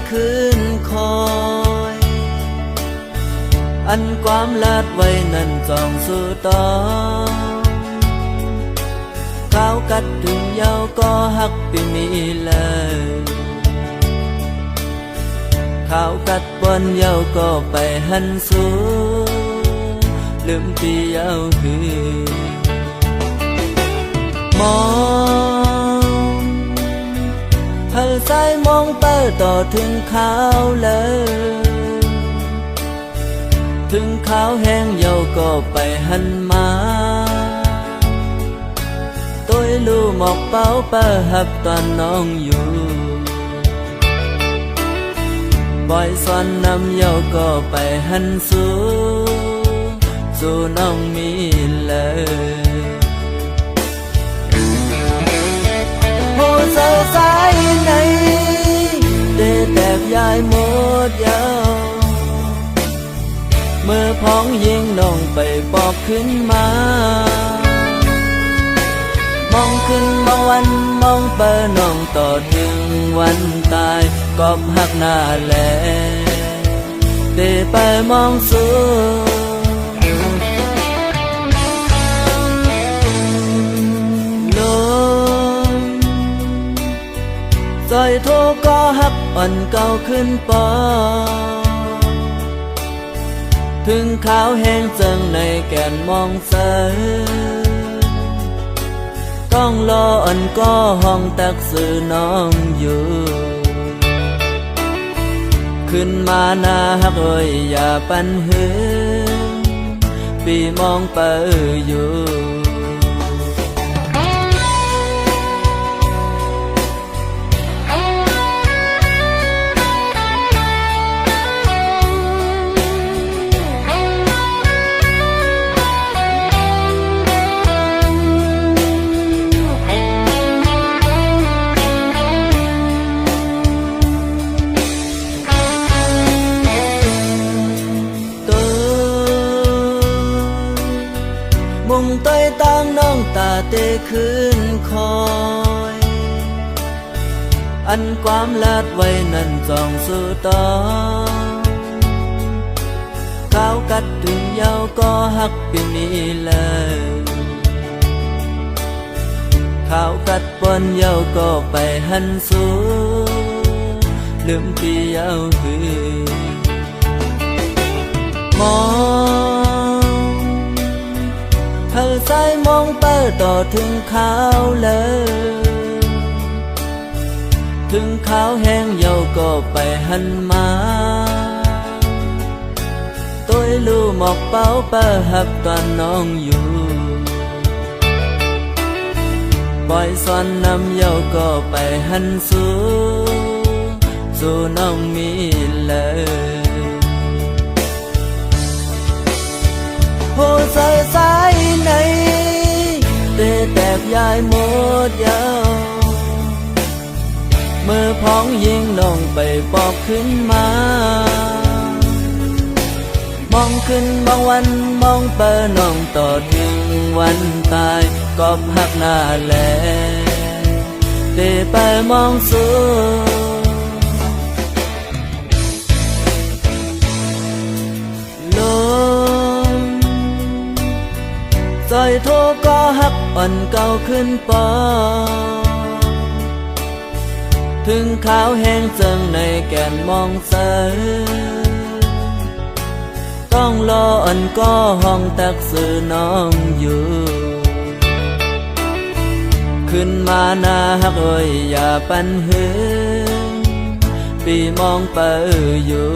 คืนคอยอันความลาดไว้นั้นจ้องสู่ต่อข้าวกัดถึงเยาก็หักปีมีเลยข้าวกัดบนเยาก็ไปหันสู่ลืมปีเยาคือมองเธอสายมองเปิดต่อถึงข้าวเลยถึงข้าวแห้งเยาก็ไปหันมาตัวลูหมอกเป้าเปิดหับตอนน้องอยู่บ่อยสอนนำเยาก็ไปหันสู่น้องมีเลยโหเสือสายไหนได้แตกยายหมดเยาเมื่อพ้องยิงน้องไปปอกขึ้นมามองขึ้นมองวันมองเปิดน้องต่อถึงวันตายกอบหักหน้าแลเตะไปมองสู่ลมซอยโทก็หักอ่อนเก่าขึ้นปอถึงขาวแห้งจังในแก่นมองเสยต้องรออ่อนก็ห้องตักสื่อน้องอยู่ขึ้นมาหน้าฮักเอ้ยอย่าปันหือปีมองเปิดอยู่มุงต้อยตั้งน้องตาเตคืนคอยอันความลาดไว้นั้นจ้องสู่ต่อข้าวกัดถึงเยาก็หักปีนี้เลยข้าวกัดบนเยาก็ไปหันสู่ลืมปีเยาคือมองเธอสายมองเปิดต่อถึงข้าวเลยถึงข้าวแห้งเยาก็ไปหันมาตัวลูหมอกเป้าเปิดหับตอนน้องอยู่บ่อยสอนนำเยาก็ไปหันสู่น้องมีเลยโหเสือสายไหนได้แตกยายหมดเยาเมื่อพ้องยิงน้องไปปอกขึ้นมามองขึ้นมองวันมองเปิดน้องต่อถึงวันตายกอบหักหน้าแลเตะไปมองสู่ซอยโทก็หักอ่อนเก่าขึ้นปอถึงขาวแห้งจังในแก่นมองเสยต้องรออ่อนก็ห้องตักสื่อน้องอยู่ขึ้นมาหน้าฮักเอ้ยอย่าปันหือปีมองเปิดอยู่